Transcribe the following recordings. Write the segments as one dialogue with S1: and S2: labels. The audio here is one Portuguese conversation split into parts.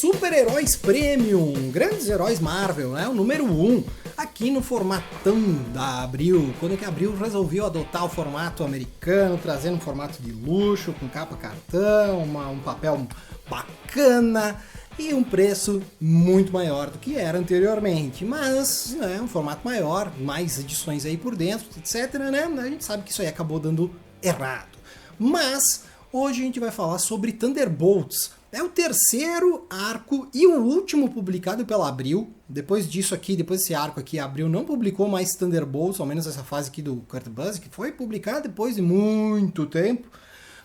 S1: Super-Heróis Premium, grandes heróis Marvel, né? O número 1, aqui no formatão da Abril, quando que a Abril resolveu adotar o formato americano, trazendo um formato de luxo, com capa cartão, um papel bacana e um preço muito maior do que era anteriormente, mas um formato maior, mais edições aí por dentro, etc, né? A gente sabe que isso aí acabou dando errado. Mas hoje a gente vai falar sobre Thunderbolts. É o terceiro arco e o último publicado pela Abril. Depois disso aqui, depois desse arco aqui, a Abril não publicou mais Thunderbolts, ao menos essa fase aqui do Kurt Busiek, que foi publicado depois de muito tempo.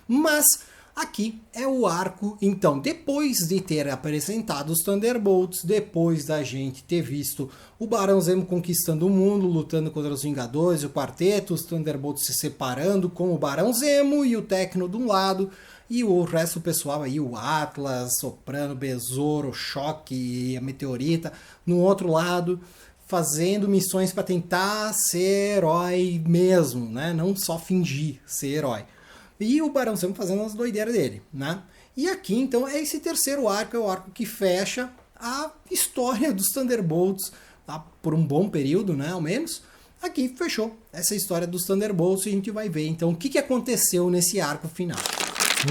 S1: Mas aqui é o arco, então, depois de ter apresentado os Thunderbolts, depois da gente ter visto o Barão Zemo conquistando o mundo, lutando contra os Vingadores, o quarteto, os Thunderbolts se separando com o Barão Zemo e o Tecno de um lado, e o resto do pessoal aí, o Atlas, Soprano, Besouro, Choque e a Meteorita, no outro lado, fazendo missões para tentar ser herói mesmo, né? Não só fingir ser herói. E o Barão Zemo fazendo as doideiras dele, né? E aqui, então, é esse terceiro arco, é o arco que fecha a história dos Thunderbolts, tá? Por um bom período, né? Ao menos. Aqui fechou essa história dos Thunderbolts e a gente vai ver, então, o que aconteceu nesse arco final.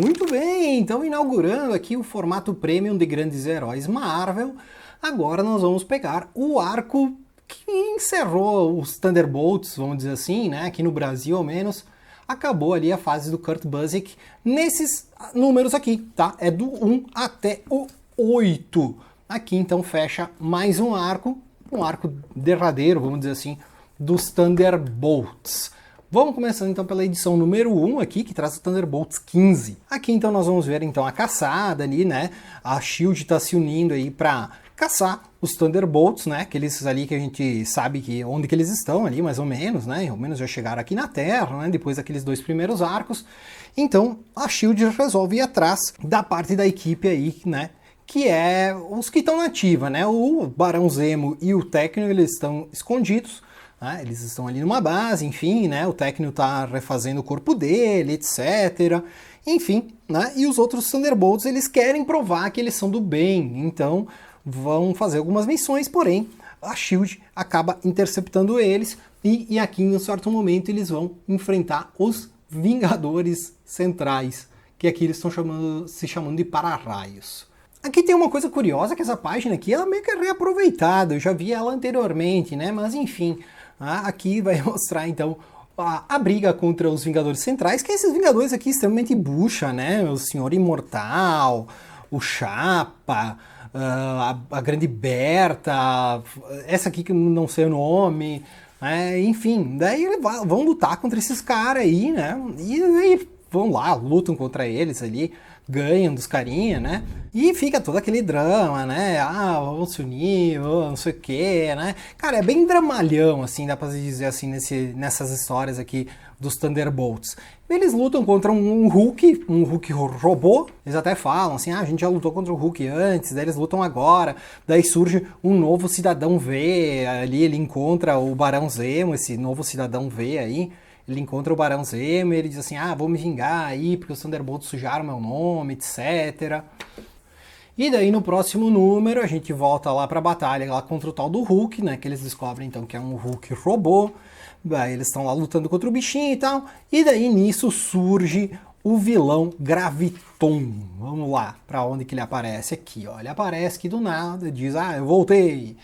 S1: Muito bem, então inaugurando aqui o formato Premium de grandes heróis Marvel, agora nós vamos pegar o arco que encerrou os Thunderbolts, vamos dizer assim, né? Aqui no Brasil ao menos. Acabou ali a fase do Kurt Busiek nesses números aqui, tá? É do 1 até o 8. Aqui então fecha mais um arco derradeiro, vamos dizer assim, dos Thunderbolts. Vamos começando então pela edição número 1 aqui, que traz o Thunderbolts 15. Aqui então nós vamos ver então a caçada ali, né? A SHIELD está se unindo aí para caçar os Thunderbolts, né? Aqueles ali que a gente sabe que onde que eles estão ali, mais ou menos, né? Ao menos já chegaram aqui na Terra, né? Depois daqueles dois primeiros arcos. Então a SHIELD resolve ir atrás da parte da equipe aí, né? Que é os que estão na ativa, né? O Barão Zemo e o Tecno, eles estão escondidos. Eles estão ali numa base, enfim, né? O Tecno está refazendo o corpo dele, etc. Enfim, né? E os outros Thunderbolts, eles querem provar que eles são do bem, então vão fazer algumas missões, porém a SHIELD acaba interceptando eles e aqui em um certo momento eles vão enfrentar os Vingadores Centrais, que aqui eles estão se chamando de Para-Raios. Aqui tem uma coisa curiosa, que essa página aqui ela meio que é reaproveitada, eu já vi ela anteriormente, né? Mas enfim, aqui vai mostrar então a briga contra os Vingadores Centrais, que é esses Vingadores aqui extremamente bucha, né? O Senhor Imortal, o Chapa, a Grande Berta, essa aqui que eu não sei o nome, enfim, daí eles vão lutar contra esses caras aí, né? E aí vão lá, lutam contra eles ali, ganham dos carinha, né? E fica todo aquele drama, né? Vamos se unir, não sei o que, né? Cara, é bem dramalhão, assim, dá pra dizer assim, nessas histórias aqui dos Thunderbolts. Eles lutam contra um Hulk robô, eles até falam assim, a gente já lutou contra o Hulk antes, daí eles lutam agora, daí surge um novo Cidadão V, ali ele encontra o Barão Zemo, esse novo Cidadão V aí, ele encontra o Barão Zemo e ele diz assim, vou me vingar aí, porque os Thunderbolts sujaram meu nome, etc. E daí no próximo número a gente volta lá pra batalha lá contra o tal do Hulk, né, que eles descobrem então que é um Hulk robô, daí eles estão lá lutando contra o bichinho e tal, e daí nisso surge o vilão Graviton. Vamos lá, pra onde que ele aparece aqui, ó, ele aparece aqui do nada, diz, eu voltei.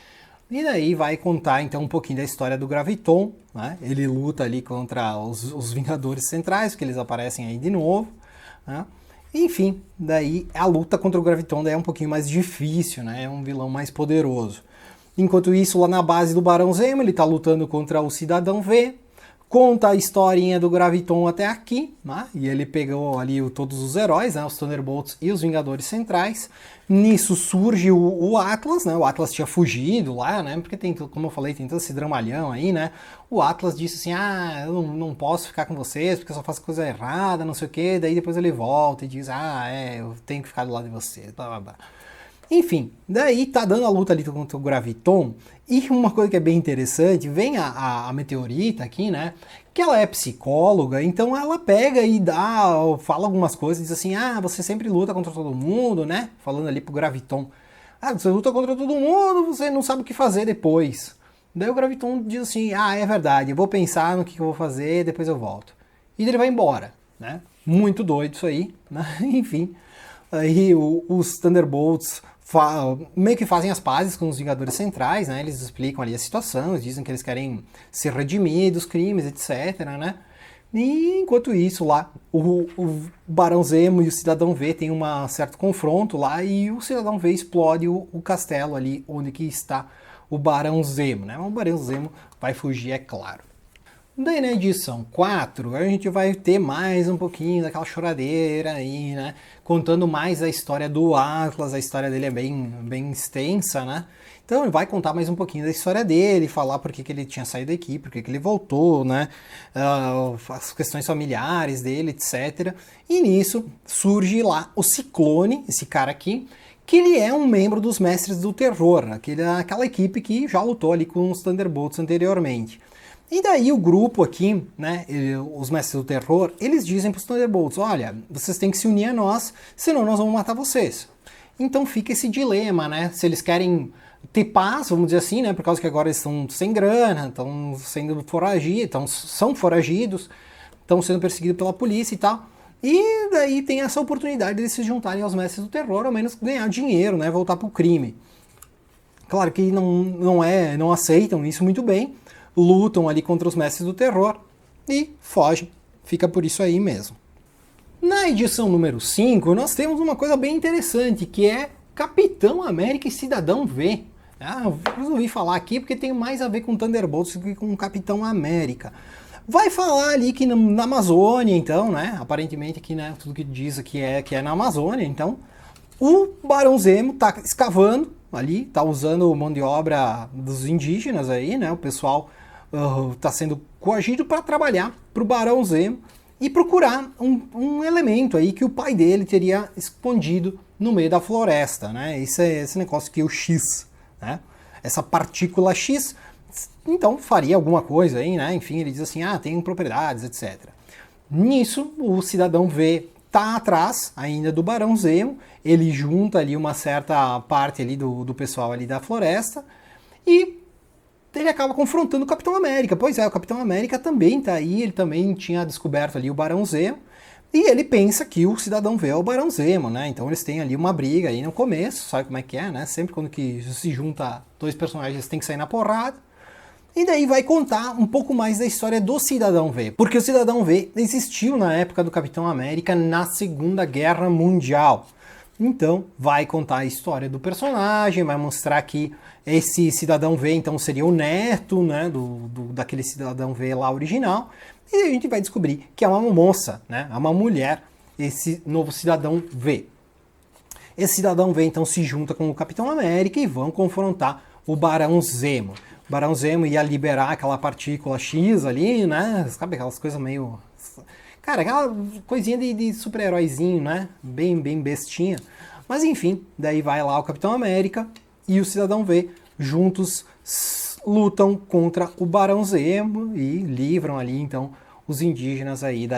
S1: E daí vai contar então um pouquinho da história do Graviton, né? Ele luta ali contra os Vingadores Centrais, que eles aparecem aí de novo, né? Enfim, daí a luta contra o Graviton daí é um pouquinho mais difícil, né? É um vilão mais poderoso. Enquanto isso, lá na base do Barão Zemo, ele tá lutando contra o Cidadão V, conta a historinha do Graviton até aqui, né? E ele pegou ali todos os heróis, né? Os Thunderbolts e os Vingadores Centrais. Nisso surge o Atlas, né? O Atlas tinha fugido lá, né? Porque tem, como eu falei, tem todo esse dramalhão aí, né? O Atlas disse assim, eu não posso ficar com vocês porque eu só faço coisa errada, não sei o quê. Daí depois ele volta e diz, eu tenho que ficar do lado de vocês, blá blá blá. Enfim, daí tá dando a luta ali contra o Graviton, e uma coisa que é bem interessante, vem a Meteorita aqui, né, que ela é psicóloga, então ela pega e fala algumas coisas, diz assim, você sempre luta contra todo mundo, né, falando ali pro Graviton. Ah, você luta contra todo mundo, você não sabe o que fazer depois. Daí o Graviton diz assim, ah, é verdade, eu vou pensar no que eu vou fazer, depois eu volto. E ele vai embora, né? Muito doido isso aí, né? Enfim. Aí os Thunderbolts meio que fazem as pazes com os Vingadores Centrais, né? Eles explicam ali a situação, eles dizem que eles querem se redimir dos crimes, etc, né? E enquanto isso lá, o Barão Zemo e o Cidadão V têm um certo confronto lá e o Cidadão V explode o castelo ali onde que está o Barão Zemo, né? O Barão Zemo vai fugir, é claro. Daí na edição 4 a gente vai ter mais um pouquinho daquela choradeira aí, né? Contando mais a história do Atlas, a história dele é bem extensa, né? Então ele vai contar mais um pouquinho da história dele, falar por que ele tinha saído da equipe, por que ele voltou, né? As questões familiares dele, etc. E nisso surge lá o Ciclone, esse cara aqui, que ele é um membro dos Mestres do Terror, aquela equipe que já lutou ali com os Thunderbolts anteriormente. E daí o grupo aqui, né, os Mestres do Terror, eles dizem para os Thunderbolts, olha, vocês têm que se unir a nós, senão nós vamos matar vocês. Então fica esse dilema, né, se eles querem ter paz, vamos dizer assim, né, por causa que agora eles estão sem grana, estão sendo foragidos, são foragidos, estão sendo perseguidos pela polícia e tal. E daí tem essa oportunidade de se juntarem aos Mestres do Terror, ao menos ganhar dinheiro, né, voltar para o crime. Claro que não aceitam isso muito bem, lutam ali contra os Mestres do Terror e fogem. Fica por isso aí mesmo. Na edição número 5, nós temos uma coisa bem interessante, que é Capitão América e Cidadão V. Eu resolvi falar aqui porque tem mais a ver com Thunderbolts do que com Capitão América. Vai falar ali que na Amazônia, então, né? Aparentemente aqui, né? Tudo que diz aqui que é na Amazônia, então. O Barão Zemo tá escavando ali, tá usando mão de obra dos indígenas aí, né? O pessoal tá sendo coagido para trabalhar pro Barão Zemo e procurar um elemento aí que o pai dele teria escondido no meio da floresta, né? Esse negócio aqui, o X, né? Essa partícula X, então faria alguma coisa aí, né? Enfim, ele diz assim, tem propriedades, etc. Nisso, o Cidadão V tá atrás ainda do Barão Zemo, ele junta ali uma certa parte ali do pessoal ali da floresta e ele acaba confrontando o Capitão América. Pois é, o Capitão América também tá aí, ele também tinha descoberto ali o Barão Zemo, e ele pensa que o Cidadão V é o Barão Zemo, né? Então eles têm ali uma briga aí no começo, sabe como é que é, né? Sempre quando que se junta dois personagens tem que sair na porrada. E daí vai contar um pouco mais da história do Cidadão V, porque o Cidadão V existiu na época do Capitão América na Segunda Guerra Mundial. Então vai contar a história do personagem, vai mostrar que esse Cidadão V então seria o neto, né, daquele Cidadão V lá original, e a gente vai descobrir que é uma moça, né, é uma mulher, esse novo Cidadão V. Esse Cidadão V então se junta com o Capitão América e vão confrontar o Barão Zemo. O Barão Zemo ia liberar aquela partícula X ali, né? Sabe aquelas coisas meio... Cara, aquela coisinha de super-heróizinho, né? Bem bestinha. Mas enfim, daí vai lá o Capitão América e o Cidadão V juntos lutam contra o Barão Zemo e livram ali então os indígenas aí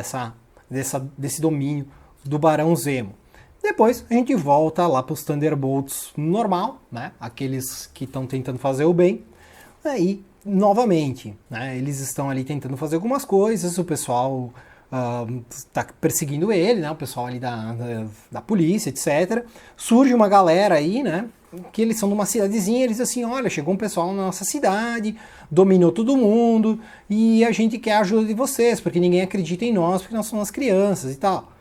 S1: desse domínio do Barão Zemo. Depois a gente volta lá para os Thunderbolts normal, né? Aqueles que estão tentando fazer o bem. Aí, novamente, né? Eles estão ali tentando fazer algumas coisas, o pessoal tá perseguindo ele, né? O pessoal ali da polícia, etc. Surge uma galera aí, né? Que eles são de uma cidadezinha, eles dizem assim, olha, chegou um pessoal na nossa cidade, dominou todo mundo, e a gente quer a ajuda de vocês, porque ninguém acredita em nós, porque nós somos as crianças e tal.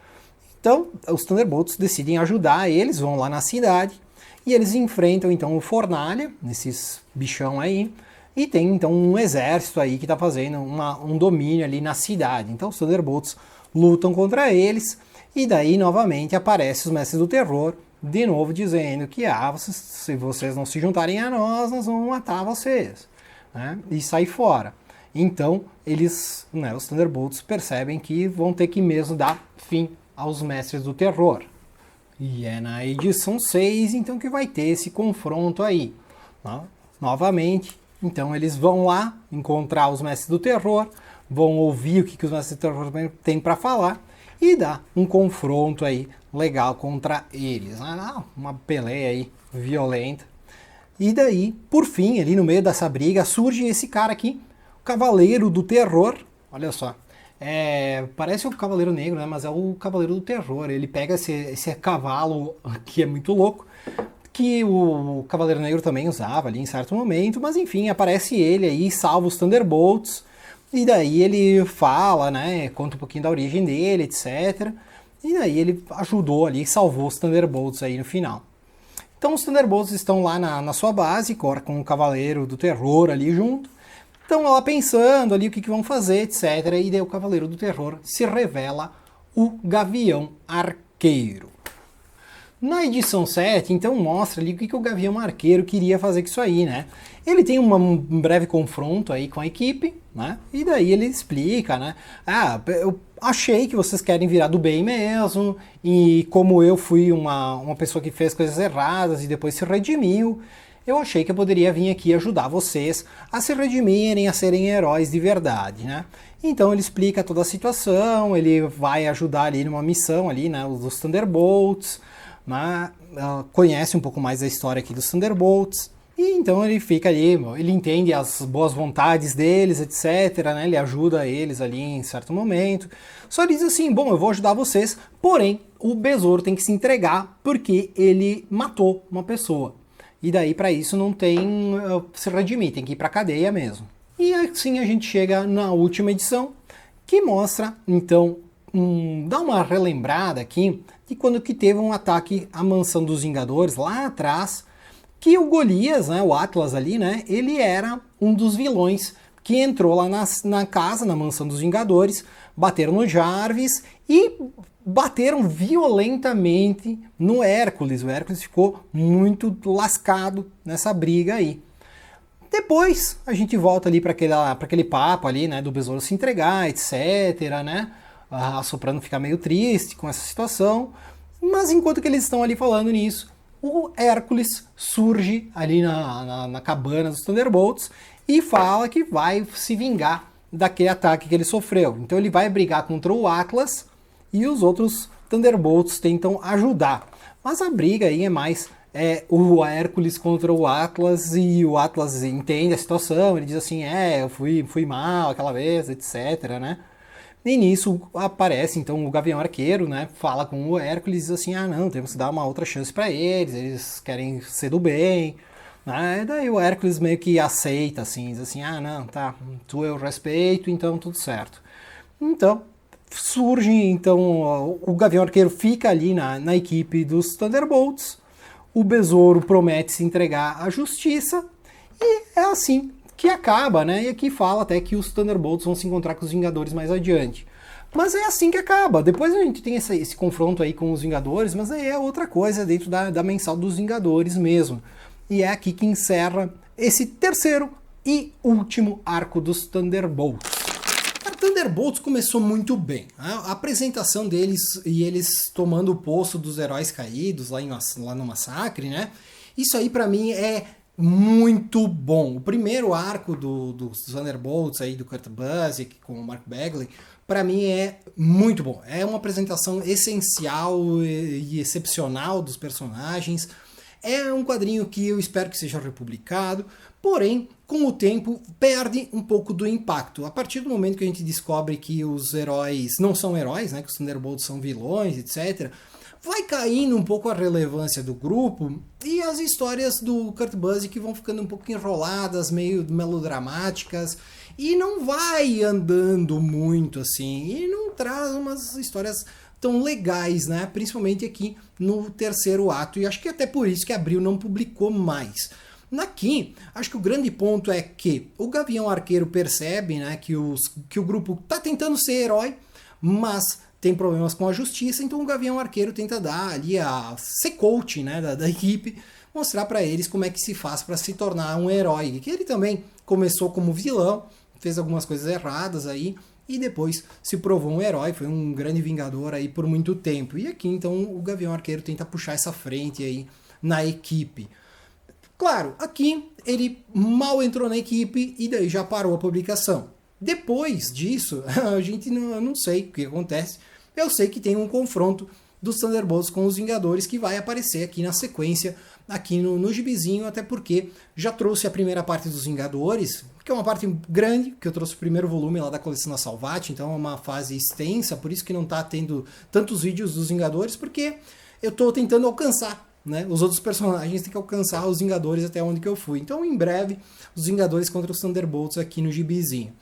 S1: Então, os Thunderbolts decidem ajudar eles, vão lá na cidade, e eles enfrentam então o Fornalha, esses bichão aí, e tem então um exército aí que está fazendo um domínio ali na cidade. Então os Thunderbolts lutam contra eles, e daí novamente aparece os Mestres do Terror, de novo dizendo que se vocês não se juntarem a nós vamos matar vocês, né? E sai fora. Então eles, né, os Thunderbolts percebem que vão ter que mesmo dar fim aos Mestres do Terror. E é na edição 6 então que vai ter esse confronto aí, né? Novamente, então eles vão lá encontrar os Mestres do Terror, vão ouvir o que os Mestres do Terror têm para falar e dar um confronto aí legal contra eles. Uma peleia aí violenta. E daí, por fim, ali no meio dessa briga, surge esse cara aqui, o Cavaleiro do Terror. Olha só. Parece o Cavaleiro Negro, né? Mas é o Cavaleiro do Terror. Ele pega esse cavalo que é muito louco, que o Cavaleiro Negro também usava ali em certo momento, mas enfim, aparece ele aí, salva os Thunderbolts, e daí ele fala, né? Conta um pouquinho da origem dele, etc. E daí ele ajudou ali, salvou os Thunderbolts aí no final. Então os Thunderbolts estão lá na sua base, com o Cavaleiro do Terror ali junto. Estão lá pensando ali o que vão fazer, etc. E daí o Cavaleiro do Terror se revela o Gavião Arqueiro. Na edição 7, então, mostra ali o que o Gavião Arqueiro queria fazer com isso aí, né? Ele tem um breve confronto aí com a equipe, né? E daí ele explica, né? Eu achei que vocês querem virar do bem mesmo, e como eu fui uma pessoa que fez coisas erradas e depois se redimiu, eu achei que eu poderia vir aqui ajudar vocês a se redimirem, a serem heróis de verdade, né? Então ele explica toda a situação, ele vai ajudar ali numa missão ali, né? Dos Thunderbolts, né? Conhece um pouco mais da história aqui dos Thunderbolts, e então ele fica ali, ele entende as boas vontades deles, etc, né? Ele ajuda eles ali em certo momento, só diz assim, bom, eu vou ajudar vocês, porém o besouro tem que se entregar porque ele matou uma pessoa, e daí para isso não tem se redimir, tem que ir pra cadeia mesmo. E assim a gente chega na última edição, que mostra então dá uma relembrada aqui de quando que teve um ataque à mansão dos Vingadores lá atrás, que o Golias, né, o Atlas ali, né, ele era um dos vilões que entrou lá na casa, na mansão dos Vingadores, bateram no Jarvis e bateram violentamente no Hércules. O Hércules ficou muito lascado nessa briga aí. Depois a gente volta ali para aquele papo ali, né, do besouro se entregar, etc, né? A Soprano fica meio triste com essa situação, mas enquanto que eles estão ali falando nisso, o Hércules surge ali na cabana dos Thunderbolts e fala que vai se vingar daquele ataque que ele sofreu. Então ele vai brigar contra o Atlas e os outros Thunderbolts tentam ajudar. Mas a briga aí é mais o Hércules contra o Atlas, e o Atlas entende a situação, ele diz assim, eu fui mal aquela vez, etc, né? E nisso aparece então o Gavião Arqueiro, né? Fala com o Hércules e diz assim, não, temos que dar uma outra chance para eles querem ser do bem, né? E daí o Hércules meio que aceita, assim, diz assim, não, tá, tu eu respeito, então tudo certo. Então, surge, então, o Gavião Arqueiro fica ali na equipe dos Thunderbolts, o besouro promete se entregar à justiça, e é assim que acaba, né? E aqui fala até que os Thunderbolts vão se encontrar com os Vingadores mais adiante. Mas é assim que acaba. Depois a gente tem esse confronto aí com os Vingadores, mas aí é outra coisa dentro da mensal dos Vingadores mesmo. E é aqui que encerra esse terceiro e último arco dos Thunderbolts. A Thunderbolts começou muito bem. A apresentação deles e eles tomando o posto dos heróis caídos lá no Massacre, né? Isso aí pra mim é muito bom. O primeiro arco dos Thunderbolts aí do Kurt Busiek com o Mark Bagley, para mim é muito bom. É uma apresentação essencial e excepcional dos personagens. É um quadrinho que eu espero que seja republicado, porém, com o tempo, perde um pouco do impacto. A partir do momento que a gente descobre que os heróis não são heróis, né, que os Thunderbolts são vilões, etc., vai caindo um pouco a relevância do grupo e as histórias do Kurt Busiek vão ficando um pouco enroladas, meio melodramáticas, e não vai andando muito assim, e não traz umas histórias tão legais, né? Principalmente aqui no terceiro ato, e acho que até por isso que Abril não publicou mais. Aqui, acho que o grande ponto é que o Gavião Arqueiro percebe, né, que o grupo está tentando ser herói, mas tem problemas com a justiça, então o Gavião Arqueiro tenta dar ali ser coach, né, da equipe, mostrar para eles como é que se faz para se tornar um herói, que ele também começou como vilão, fez algumas coisas erradas aí, e depois se provou um herói, foi um grande vingador aí por muito tempo. E aqui então o Gavião Arqueiro tenta puxar essa frente aí na equipe. Claro, aqui ele mal entrou na equipe e daí já parou a publicação. Depois disso, a gente não sei o que acontece. Eu sei que tem um confronto dos Thunderbolts com os Vingadores, que vai aparecer aqui na sequência, aqui no gibizinho, até porque já trouxe a primeira parte dos Vingadores, que é uma parte grande, que eu trouxe o primeiro volume lá da coleção da Salvat, então é uma fase extensa, por isso que não tá tendo tantos vídeos dos Vingadores, porque eu tô tentando alcançar, né? Os outros personagens têm que alcançar os Vingadores até onde que eu fui. Então, em breve, os Vingadores contra os Thunderbolts aqui no gibizinho.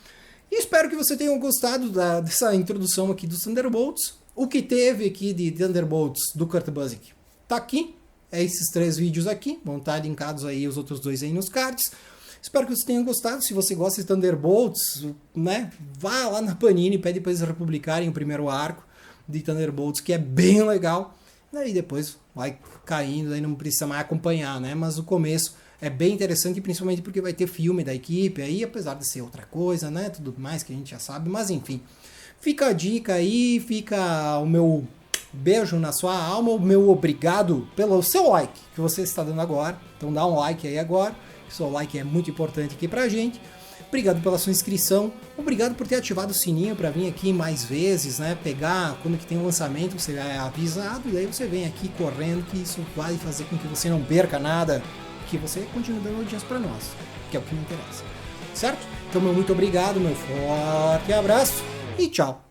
S1: E espero que você tenham gostado dessa introdução aqui dos Thunderbolts. O que teve aqui de Thunderbolts do Kurt Busiek tá aqui. É esses 3 vídeos aqui. Vão estar linkados aí os outros 2 aí nos cards. Espero que você tenha gostado. Se você gosta de Thunderbolts, né, vá lá na Panini e pede para eles republicarem o primeiro arco de Thunderbolts, que é bem legal. Daí depois vai caindo, aí não precisa mais acompanhar, né? Mas o começo é bem interessante, principalmente porque vai ter filme da equipe aí, apesar de ser outra coisa, né? Tudo mais que a gente já sabe, mas enfim. Fica a dica aí, fica o meu beijo na sua alma, o meu obrigado pelo seu like que você está dando agora. Então dá um like aí agora, o seu like é muito importante aqui pra gente. Obrigado pela sua inscrição, obrigado por ter ativado o sininho para vir aqui mais vezes, né? Pegar quando que tem um lançamento, você é avisado, e daí você vem aqui correndo, que isso vai fazer com que você não perca nada, que você continue dando audiência para nós, que é o que me interessa, certo? Então, meu muito obrigado, meu forte abraço e tchau!